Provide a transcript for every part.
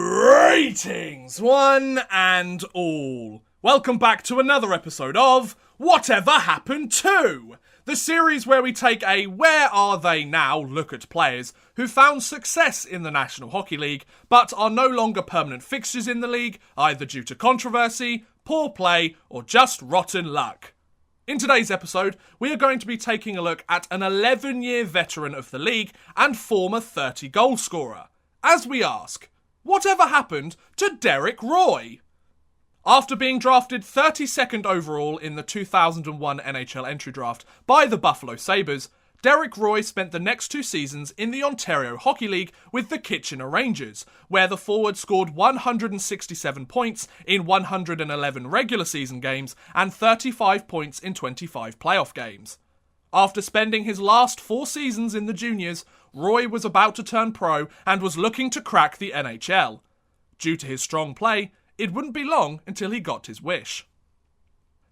Greetings, one and all. Welcome back to another episode of Whatever Happened To, the series where we take a where are they now look at players who found success in the National Hockey League but are no longer permanent fixtures in the league, either due to controversy, poor play, or just rotten luck. In today's episode, we are going to be taking a look at an 11-year veteran of the league and former 30-goal scorer, as we ask, whatever happened to Derek Roy? After being drafted 32nd overall in the 2001 NHL entry draft by the Buffalo Sabres, Derek Roy spent the next 2 seasons in the Ontario Hockey League with the Kitchener Rangers, where the forward scored 167 points in 111 regular season games and 35 points in 25 playoff games. After spending his last 4 seasons in the juniors, Roy was about to turn pro and was looking to crack the NHL. Due to his strong play, it wouldn't be long until he got his wish.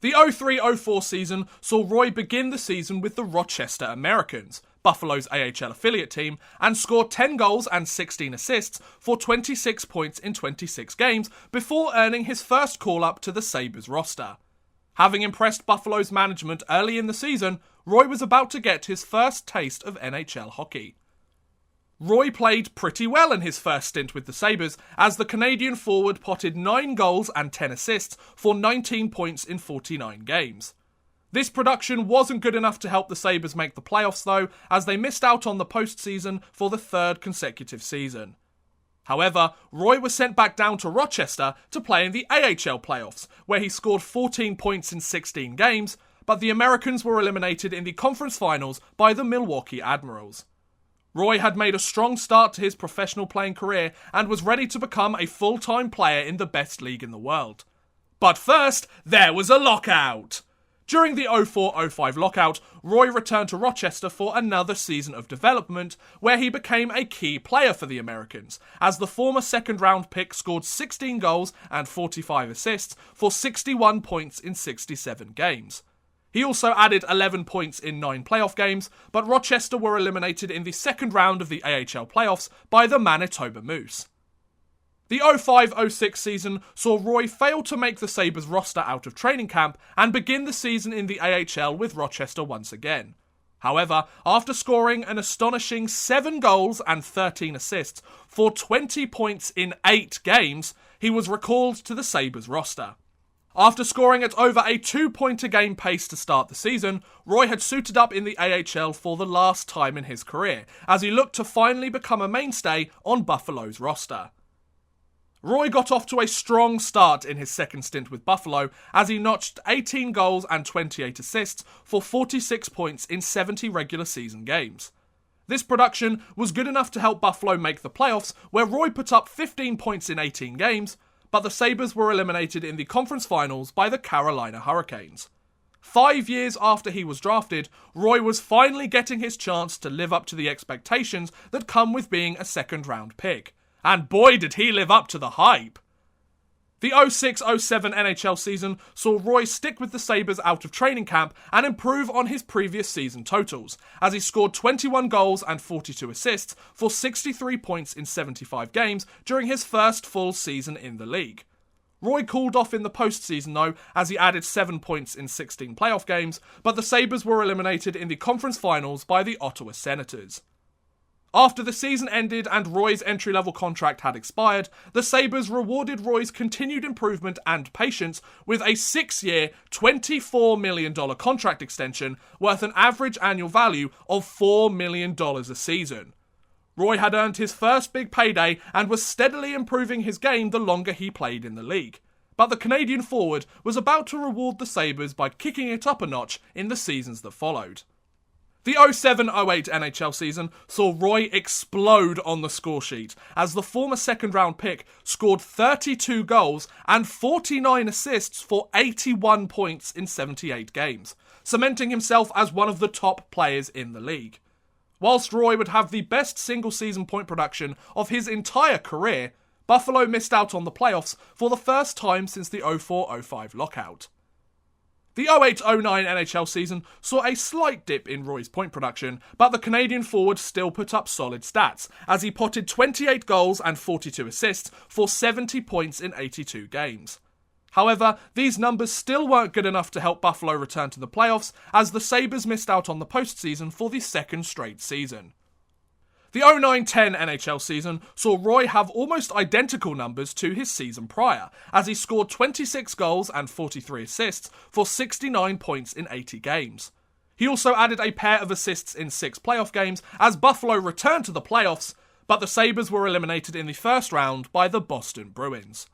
The 03-04 season saw Roy begin the season with the Rochester Americans, Buffalo's AHL affiliate team, and scored 10 goals and 16 assists for 26 points in 26 games before earning his first call-up to the Sabres roster. Having impressed Buffalo's management early in the season, Roy was about to get his first taste of NHL hockey. Roy played pretty well in his first stint with the Sabres, as the Canadian forward potted 9 goals and 10 assists for 19 points in 49 games. This production wasn't good enough to help the Sabres make the playoffs though, as they missed out on the postseason for the 3rd consecutive season. However, Roy was sent back down to Rochester to play in the AHL playoffs, where he scored 14 points in 16 games, but the Americans were eliminated in the conference finals by the Milwaukee Admirals. Roy had made a strong start to his professional playing career and was ready to become a full-time player in the best league in the world. But first, there was a lockout! During the 04-05 lockout, Roy returned to Rochester for another season of development, where he became a key player for the Americans, as the former second-round pick scored 16 goals and 45 assists for 61 points in 67 games. He also added 11 points in 9 playoff games, but Rochester were eliminated in the second round of the AHL playoffs by the Manitoba Moose. The 05-06 season saw Roy fail to make the Sabres roster out of training camp and begin the season in the AHL with Rochester once again. However, after scoring an astonishing 7 goals and 13 assists for 20 points in 8 games, he was recalled to the Sabres roster. After scoring at over a 2-point-a-game pace to start the season, Roy had suited up in the AHL for the last time in his career, as he looked to finally become a mainstay on Buffalo's roster. Roy got off to a strong start in his second stint with Buffalo, as he notched 18 goals and 28 assists for 46 points in 70 regular season games. This production was good enough to help Buffalo make the playoffs, where Roy put up 15 points in 18 games, but the Sabres were eliminated in the conference finals by the Carolina Hurricanes. 5 years after he was drafted, Roy was finally getting his chance to live up to the expectations that come with being a second-round pick. And boy did he live up to the hype! The 06-07 NHL season saw Roy stick with the Sabres out of training camp and improve on his previous season totals, as he scored 21 goals and 42 assists for 63 points in 75 games during his first full season in the league. Roy cooled off in the postseason though, as he added 7 points in 16 playoff games, but the Sabres were eliminated in the conference finals by the Ottawa Senators. After the season ended and Roy's entry-level contract had expired, the Sabres rewarded Roy's continued improvement and patience with a 6-year, $24 million contract extension worth an average annual value of $4 million a season. Roy had earned his first big payday and was steadily improving his game the longer he played in the league. But the Canadian forward was about to reward the Sabres by kicking it up a notch in the seasons that followed. The 07-08 NHL season saw Roy explode on the scoresheet, as the former second-round pick scored 32 goals and 49 assists for 81 points in 78 games, cementing himself as one of the top players in the league. Whilst Roy would have the best single-season point production of his entire career, Buffalo missed out on the playoffs for the first time since the 04-05 lockout. The 08-09 NHL season saw a slight dip in Roy's point production, but the Canadian forward still put up solid stats, as he potted 28 goals and 42 assists for 70 points in 82 games. However, these numbers still weren't good enough to help Buffalo return to the playoffs, as the Sabres missed out on the postseason for the second straight season. The 09-10 NHL season saw Roy have almost identical numbers to his season prior, as he scored 26 goals and 43 assists for 69 points in 80 games. He also added a pair of assists in 6 playoff games as Buffalo returned to the playoffs, but the Sabres were eliminated in the first round by the Boston Bruins.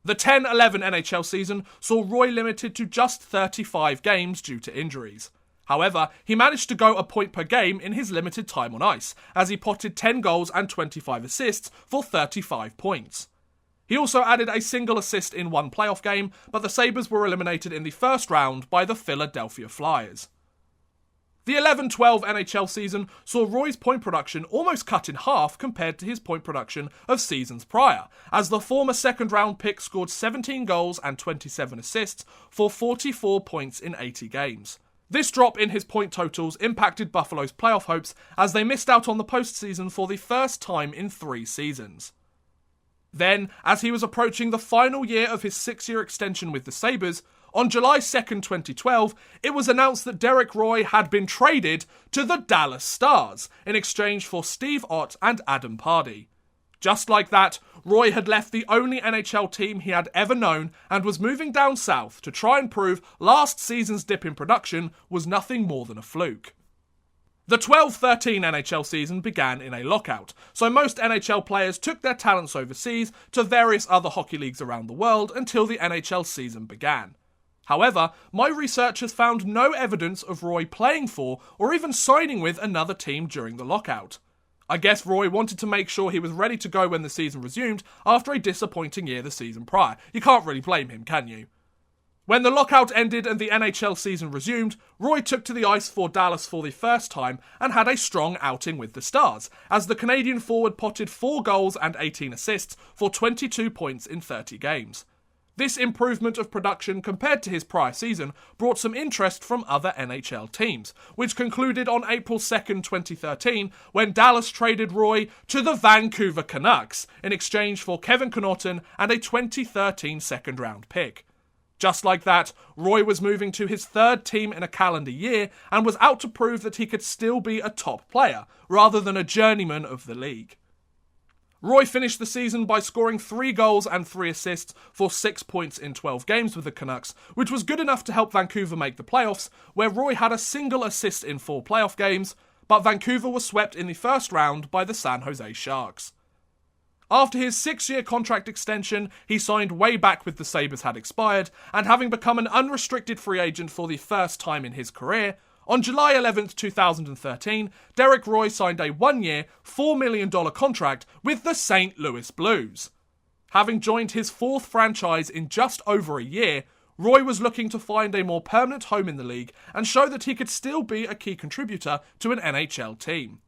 The 10-11 NHL season saw Roy limited to just 35 games due to injuries. However, he managed to go a point per game in his limited time on ice, as he potted 10 goals and 25 assists for 35 points. He also added a single assist in 1 playoff game, but the Sabres were eliminated in the first round by the Philadelphia Flyers. The 11-12 NHL season saw Roy's point production almost cut in half compared to his point production of seasons prior, as the former second-round pick scored 17 goals and 27 assists for 44 points in 80 games. This drop in his point totals impacted Buffalo's playoff hopes, as they missed out on the postseason for the first time in 3 seasons. Then, as he was approaching the final year of his 6-year extension with the Sabres, on July 2nd, 2012, it was announced that Derek Roy had been traded to the Dallas Stars in exchange for Steve Ott and Adam Pardee. Just like that, Roy had left the only NHL team he had ever known and was moving down south to try and prove last season's dip in production was nothing more than a fluke. The 12-13 NHL season began in a lockout, so most NHL players took their talents overseas to various other hockey leagues around the world until the NHL season began. However, my research has found no evidence of Roy playing for or even signing with another team during the lockout. I guess Roy wanted to make sure he was ready to go when the season resumed after a disappointing year the season prior. You can't really blame him, can you? When the lockout ended and the NHL season resumed, Roy took to the ice for Dallas for the first time and had a strong outing with the Stars, as the Canadian forward potted 4 goals and 18 assists for 22 points in 30 games. This improvement of production compared to his prior season brought some interest from other NHL teams, which concluded on April 2nd, 2013, when Dallas traded Roy to the Vancouver Canucks in exchange for Kevin Connaughton and a 2013 second-round pick. Just like that, Roy was moving to his 3rd team in a calendar year and was out to prove that he could still be a top player, rather than a journeyman of the league. Roy finished the season by scoring 3 goals and 3 assists for 6 points in 12 games with the Canucks, which was good enough to help Vancouver make the playoffs, where Roy had a single assist in 4 playoff games, but Vancouver was swept in the first round by the San Jose Sharks. After his 6-year contract extension, he signed way back with the Sabres had expired, and having become an unrestricted free agent for the first time in his career, on July 11th, 2013, Derek Roy signed a 1-year, $4 million contract with the St. Louis Blues. Having joined his 4th franchise in just over a year, Roy was looking to find a more permanent home in the league and show that he could still be a key contributor to an NHL team.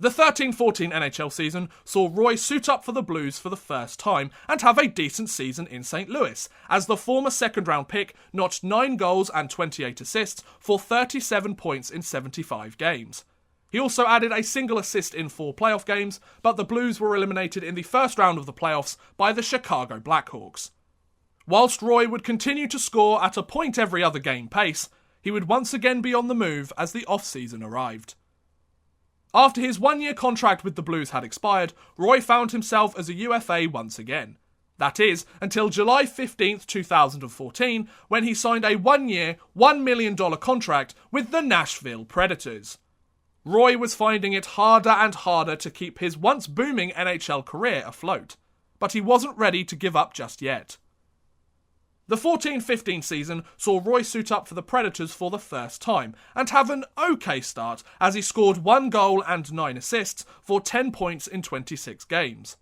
The 13-14 NHL season saw Roy suit up for the Blues for the first time and have a decent season in St. Louis, as the former second-round pick notched 9 goals and 28 assists for 37 points in 75 games. He also added a single assist in 4 playoff games, but the Blues were eliminated in the first round of the playoffs by the Chicago Blackhawks. Whilst Roy would continue to score at a point every other game pace, he would once again be on the move as the off-season arrived. After his 1-year contract with the Blues had expired, Roy found himself as a UFA once again. That is, until July 15th, 2014, when he signed a 1-year, $1 million contract with the Nashville Predators. Roy was finding it harder and harder to keep his once booming NHL career afloat, but he wasn't ready to give up just yet. The 14-15 season saw Roy suit up for the Predators for the first time, and have an okay start as he scored 1 goal and 9 assists for 10 points in 26 games.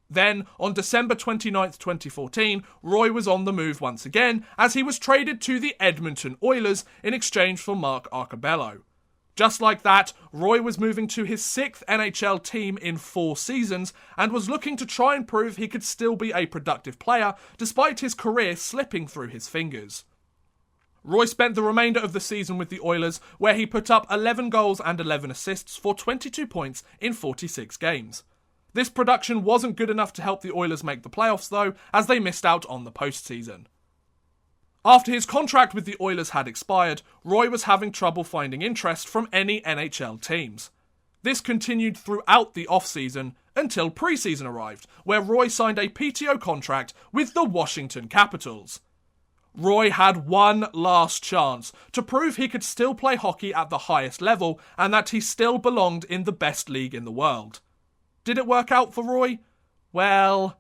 Then, on December 29th, 2014, Roy was on the move once again as he was traded to the Edmonton Oilers in exchange for Mark Arcobello. Just like that, Roy was moving to his 6th NHL team in 4 seasons and was looking to try and prove he could still be a productive player despite his career slipping through his fingers. Roy spent the remainder of the season with the Oilers, where he put up 11 goals and 11 assists for 22 points in 46 games. This production wasn't good enough to help the Oilers make the playoffs though, as they missed out on the postseason. After his contract with the Oilers had expired, Roy was having trouble finding interest from any NHL teams. This continued throughout the off-season until pre-season arrived, where Roy signed a PTO contract with the Washington Capitals. Roy had one last chance to prove he could still play hockey at the highest level and that he still belonged in the best league in the world. Did it work out for Roy? Well,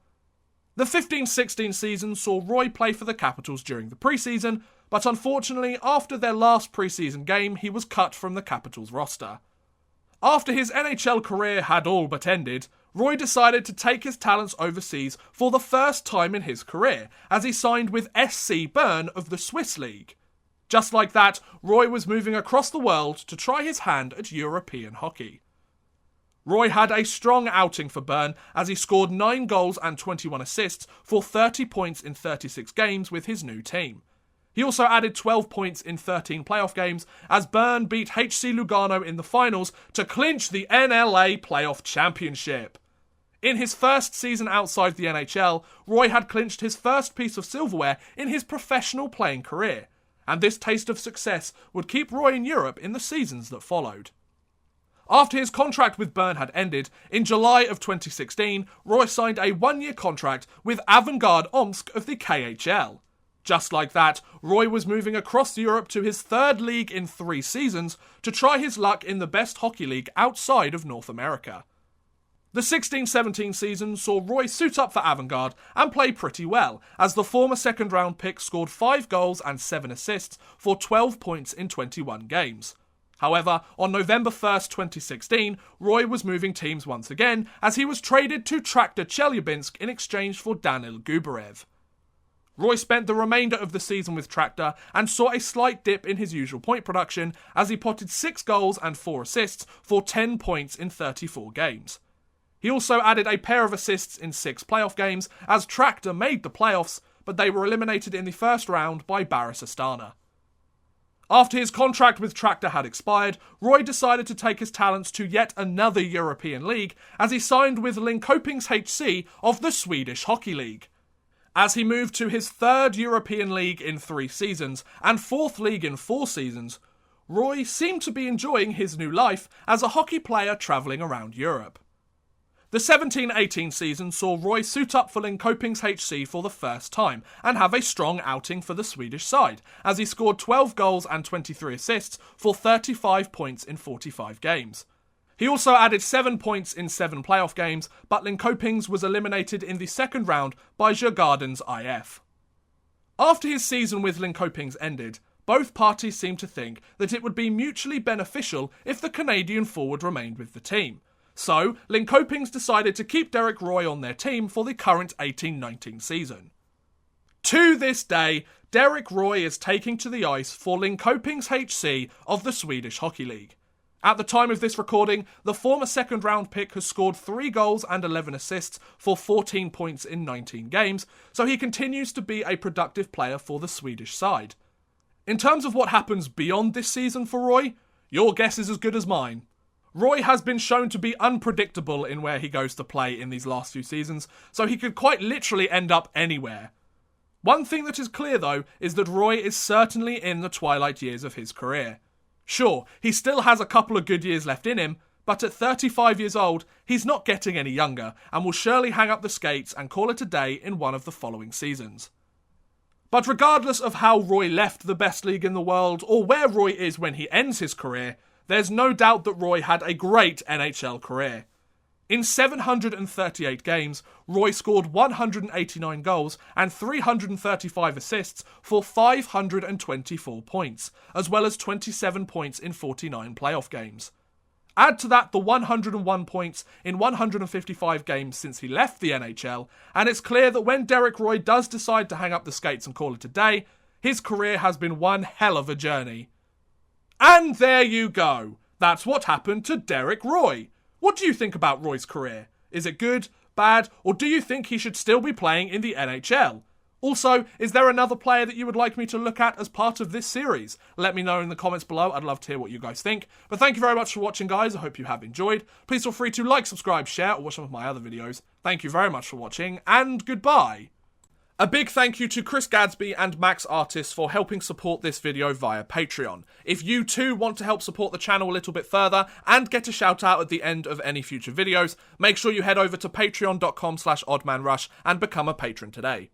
the 15-16 season saw Roy play for the Capitals during the preseason, but unfortunately after their last preseason game he was cut from the Capitals roster. After his NHL career had all but ended, Roy decided to take his talents overseas for the first time in his career, as he signed with SC Bern of the Swiss League. Just like that, Roy was moving across the world to try his hand at European hockey. Roy had a strong outing for Bern, as he scored 9 goals and 21 assists for 30 points in 36 games with his new team. He also added 12 points in 13 playoff games, as Bern beat HC Lugano in the finals to clinch the NLA playoff championship. In his first season outside the NHL, Roy had clinched his first piece of silverware in his professional playing career, and this taste of success would keep Roy in Europe in the seasons that followed. After his contract with Bern had ended, in July of 2016, Roy signed a 1-year contract with Avantgarde Omsk of the KHL. Just like that, Roy was moving across Europe to his third league in 3 seasons to try his luck in the best hockey league outside of North America. The 16-17 season saw Roy suit up for Avantgarde and play pretty well, as the former second-round pick scored 5 goals and 7 assists for 12 points in 21 games. However, on November 1st, 2016, Roy was moving teams once again, as he was traded to Tractor Chelyabinsk in exchange for Danil Gubarev. Roy spent the remainder of the season with Tractor and saw a slight dip in his usual point production, as he potted 6 goals and 4 assists for 10 points in 34 games. He also added a pair of assists in 6 playoff games, as Tractor made the playoffs, but they were eliminated in the first round by Baris Astana. After his contract with Tractor had expired, Roy decided to take his talents to yet another European league, as he signed with Copings HC of the Swedish Hockey League. As he moved to his 3rd European league in 3 seasons, and 4th league in 4 seasons, Roy seemed to be enjoying his new life as a hockey player travelling around Europe. The 17-18 season saw Roy suit up for Copings HC for the first time, and have a strong outing for the Swedish side, as he scored 12 goals and 23 assists for 35 points in 45 games. He also added 7 points in 7 playoff games, but Copings was eliminated in the second round by Djurgården's IF. After his season with Copings ended, both parties seemed to think that it would be mutually beneficial if the Canadian forward remained with the team. So, Copings decided to keep Derek Roy on their team for the current 18-19 season. To this day, Derek Roy is taking to the ice for Copings HC of the Swedish Hockey League. At the time of this recording, the former second-round pick has scored 3 goals and 11 assists for 14 points in 19 games, so he continues to be a productive player for the Swedish side. In terms of what happens beyond this season for Roy, your guess is as good as mine. Roy has been shown to be unpredictable in where he goes to play in these last few seasons, so he could quite literally end up anywhere. One thing that is clear though, is that Roy is certainly in the twilight years of his career. Sure, he still has a couple of good years left in him, but at 35 years old, he's not getting any younger, and will surely hang up the skates and call it a day in one of the following seasons. But regardless of how Roy left the best league in the world, or where Roy is when he ends his career, there's no doubt that Roy had a great NHL career. In 738 games, Roy scored 189 goals and 335 assists for 524 points, as well as 27 points in 49 playoff games. Add to that the 101 points in 155 games since he left the NHL, and it's clear that when Derek Roy does decide to hang up the skates and call it a day, his career has been one hell of a journey. And there you go. That's what happened to Derek Roy. What do you think about Roy's career? Is it good, bad, or do you think he should still be playing in the NHL? Also, is there another player that you would like me to look at as part of this series? Let me know in the comments below. I'd love to hear what you guys think. But thank you very much for watching, guys. I hope you have enjoyed. Please feel free to like, subscribe, share, or watch some of my other videos. Thank you very much for watching, and goodbye. A big thank you to Chris Gadsby and Max Artis for helping support this video via Patreon. If you too want to help support the channel a little bit further and get a shout out at the end of any future videos, make sure you head over to patreon.com/oddmanrush and become a patron today.